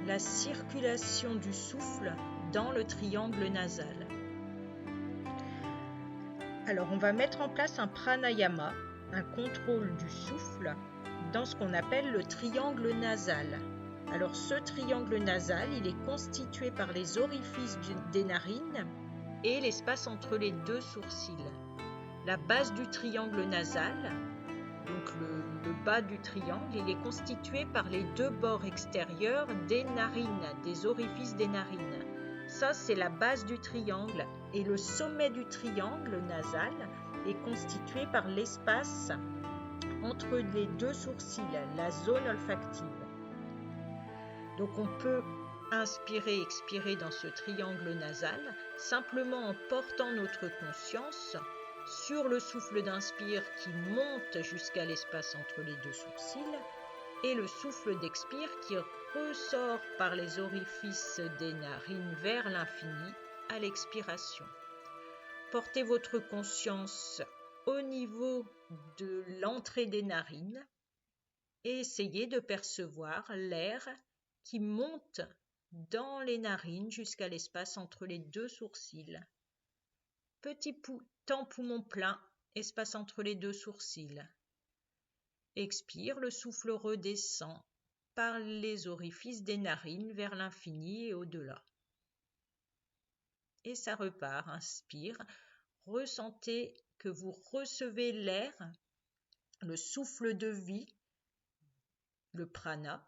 la circulation du souffle dans le triangle nasal. Alors, on va mettre en place un pranayama, un contrôle du souffle, dans ce qu'on appelle le triangle nasal. Alors, ce triangle nasal, il est constitué par les orifices des narines et l'espace entre les deux sourcils. La base du triangle nasal, donc le bas du triangle, il est constitué par les deux bords extérieurs des narines, des orifices des narines. Ça, c'est la base du triangle. Et le sommet du triangle nasal est constitué par l'espace entre les deux sourcils, la zone olfactive. Donc on peut inspirer, expirer dans ce triangle nasal simplement en portant notre conscience sur le souffle d'inspire qui monte jusqu'à l'espace entre les deux sourcils et le souffle d'expire qui ressort par les orifices des narines vers l'infini à l'expiration. Portez votre conscience au niveau de l'entrée des narines et essayez de percevoir l'air qui monte dans les narines jusqu'à l'espace entre les deux sourcils. Petit temps poumon plein, espace entre les deux sourcils. Expire, le souffle redescend par les orifices des narines vers l'infini et au-delà. Et ça repart, inspire, ressentez que vous recevez l'air, le souffle de vie, le prana,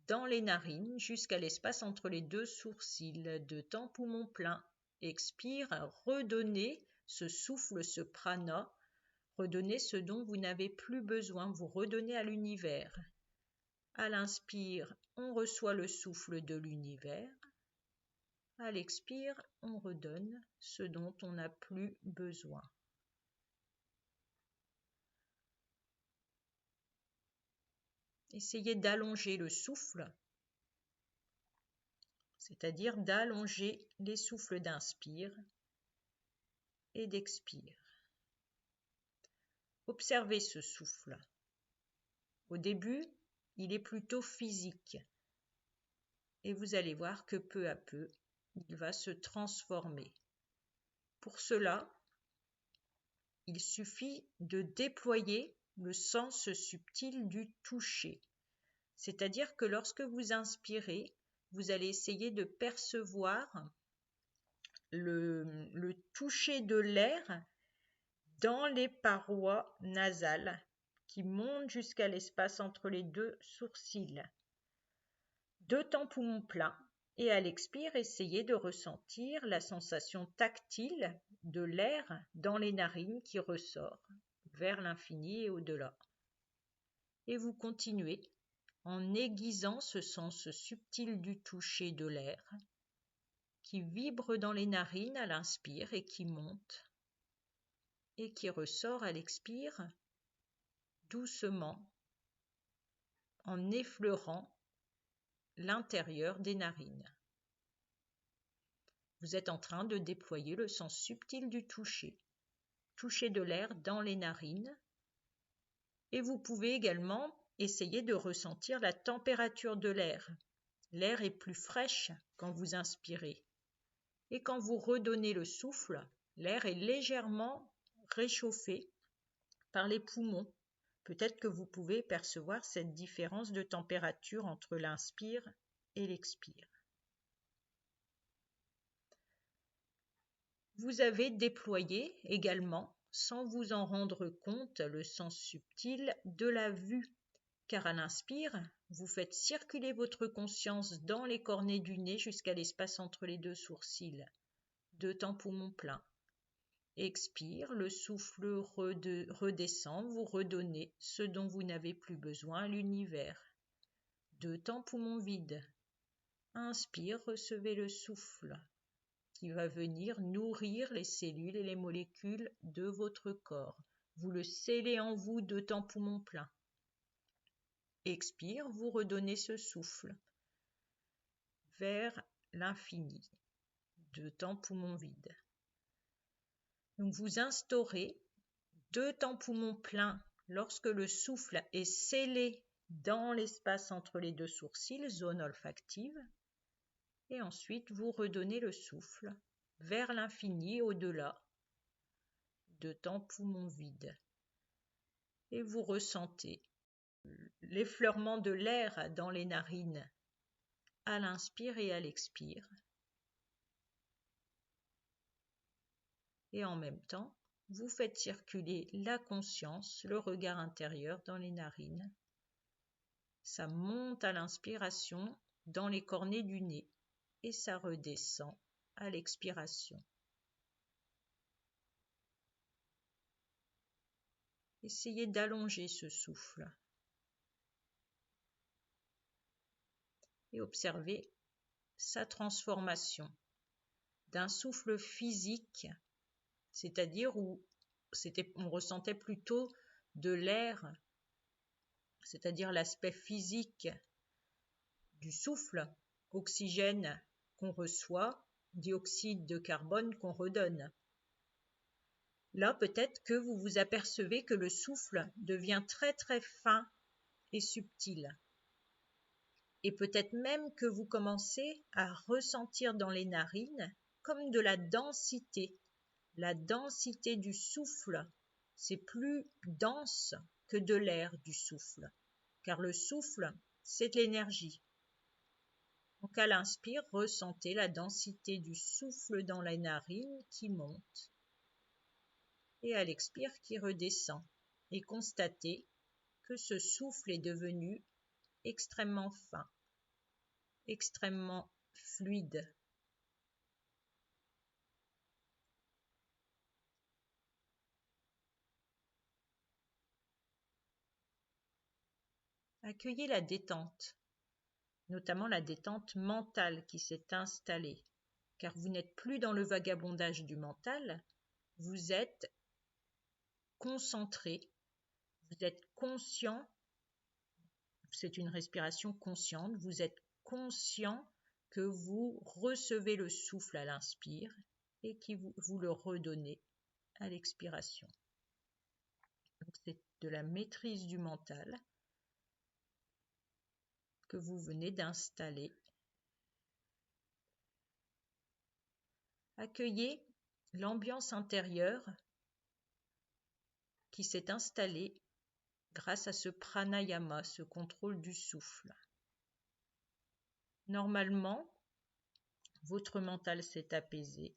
dans les narines jusqu'à l'espace entre les deux sourcils. 2 temps poumon plein. Expire, redonnez ce souffle, ce prana, redonnez ce dont vous n'avez plus besoin, vous redonnez à l'univers. À l'inspire, on reçoit le souffle de l'univers. À l'expire, on redonne ce dont on n'a plus besoin. Essayez d'allonger le souffle, c'est-à-dire d'allonger les souffles d'inspire et d'expire. Observez ce souffle. Au début, il est plutôt physique et vous allez voir que peu à peu, il va se transformer. Pour cela, il suffit de déployer le sens subtil du toucher. C'est-à-dire que lorsque vous inspirez, vous allez essayer de percevoir le toucher de l'air dans les parois nasales qui montent jusqu'à l'espace entre les deux sourcils. 2 temps poumon plein et à l'expire, essayez de ressentir la sensation tactile de l'air dans les narines qui ressort vers l'infini et au-delà. Et vous continuez en aiguisant ce sens subtil du toucher de l'air qui vibre dans les narines à l'inspire et qui monte et qui ressort à l'expire doucement en effleurant l'intérieur des narines. Vous êtes en train de déployer le sens subtil du toucher de l'air dans les narines et vous pouvez également essayer de ressentir la température de l'air. L'air est plus fraîche quand vous inspirez et quand vous redonnez le souffle, l'air est légèrement réchauffé par les poumons. Peut-être que vous pouvez percevoir cette différence de température entre l'inspire et l'expire. Vous avez déployé également, sans vous en rendre compte, le sens subtil de la vue, car à l'inspire, vous faites circuler votre conscience dans les cornets du nez jusqu'à l'espace entre les deux sourcils. 2 temps poumon plein. Expire, le souffle redescend, vous redonnez ce dont vous n'avez plus besoin à l'univers. 2 temps poumon vide. Inspire, recevez le souffle qui va venir nourrir les cellules et les molécules de votre corps. Vous le scellez en vous 2 temps poumon plein. Expire, vous redonnez ce souffle vers l'infini. 2 temps poumon vide. Donc vous instaurez 2 temps poumon plein lorsque le souffle est scellé dans l'espace entre les deux sourcils, zone olfactive, Et ensuite, vous redonnez le souffle vers l'infini, au-delà de temps poumon vide. Et vous ressentez l'effleurement de l'air dans les narines à l'inspire et à l'expire. Et en même temps, vous faites circuler la conscience, le regard intérieur dans les narines. Ça monte à l'inspiration dans les cornets du nez et ça redescend à l'expiration. Essayez d'allonger ce souffle et observez sa transformation d'un souffle physique, c'est-à-dire où on ressentait plutôt de l'air, c'est-à-dire l'aspect physique du souffle, oxygène qu'on reçoit, dioxyde de carbone qu'on redonne. Là, peut-être que vous vous apercevez que le souffle devient très très fin et subtil. Et peut-être même que vous commencez à ressentir dans les narines comme de la densité du souffle. C'est plus dense que de l'air du souffle, car le souffle, c'est de l'énergie. Donc à l'inspire, ressentez la densité du souffle dans les narines qui monte et à l'expire qui redescend. Et constatez que ce souffle est devenu extrêmement fin, extrêmement fluide. Accueillez la détente, notamment la détente mentale qui s'est installée, car vous n'êtes plus dans le vagabondage du mental, vous êtes concentré, vous êtes conscient, c'est une respiration consciente, vous êtes conscient que vous recevez le souffle à l'inspire et que vous le redonnez à l'expiration. Donc c'est de la maîtrise du mental que vous venez d'installer. Accueillez l'ambiance intérieure qui s'est installée grâce à ce pranayama, ce contrôle du souffle. Normalement, votre mental s'est apaisé.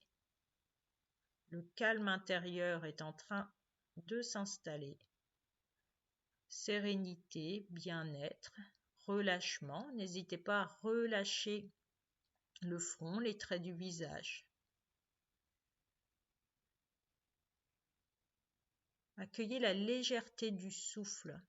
Le calme intérieur est en train de s'installer. Sérénité, bien-être, relâchement. N'hésitez pas à relâcher le front, les traits du visage. Accueillez la légèreté du souffle.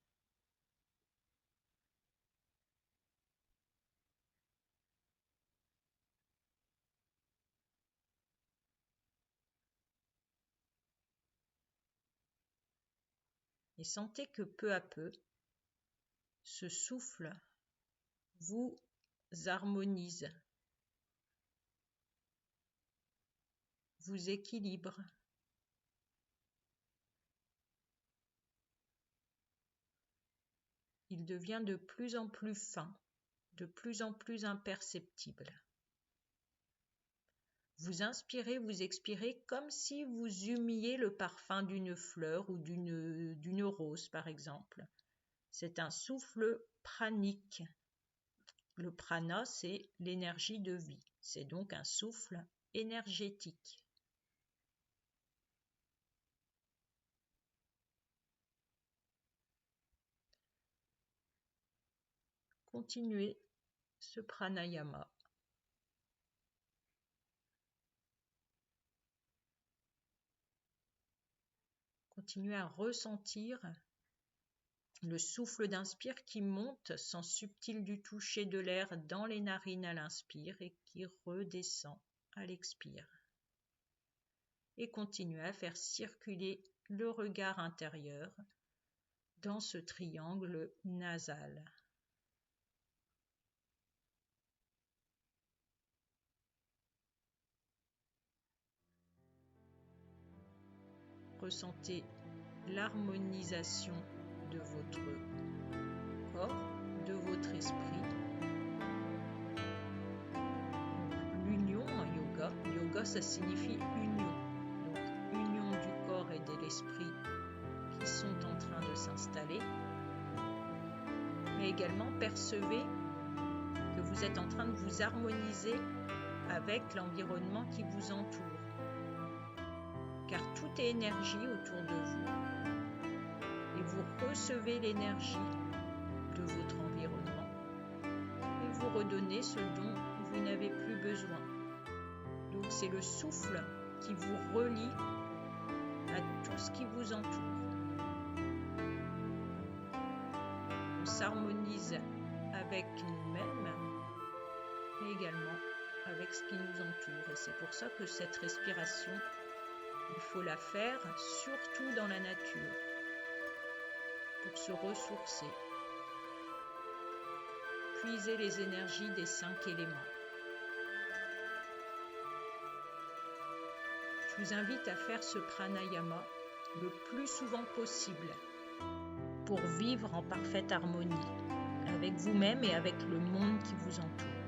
Et sentez que peu à peu, ce souffle vous harmonise, vous équilibre. Il devient de plus en plus fin, de plus en plus imperceptible. Vous inspirez, vous expirez comme si vous humiez le parfum d'une fleur ou d'une rose, par exemple. C'est un souffle pranique. Le prana, c'est l'énergie de vie. C'est donc un souffle énergétique. Continuez ce pranayama. Continuez à ressentir le souffle d'inspire qui monte sans subtil du toucher de l'air dans les narines à l'inspire et qui redescend à l'expire. Et continuez à faire circuler le regard intérieur dans ce triangle nasal. Ressentez l'harmonisation de votre corps, de votre esprit. Yoga, ça signifie union. Donc, union du corps et de l'esprit qui sont en train de s'installer. Mais également, percevez que vous êtes en train de vous harmoniser avec l'environnement qui vous entoure. Car tout est énergie autour de vous. Et vous recevez l'énergie de votre environnement. Et vous redonnez ce dont vous n'avez plus besoin. Donc c'est le souffle qui vous relie à tout ce qui vous entoure. On s'harmonise avec nous-mêmes, mais également avec ce qui nous entoure. Et c'est pour ça que cette respiration, il faut la faire surtout dans la nature, pour se ressourcer, puiser les énergies des 5 éléments. Je vous invite à faire ce pranayama le plus souvent possible pour vivre en parfaite harmonie avec vous-même et avec le monde qui vous entoure.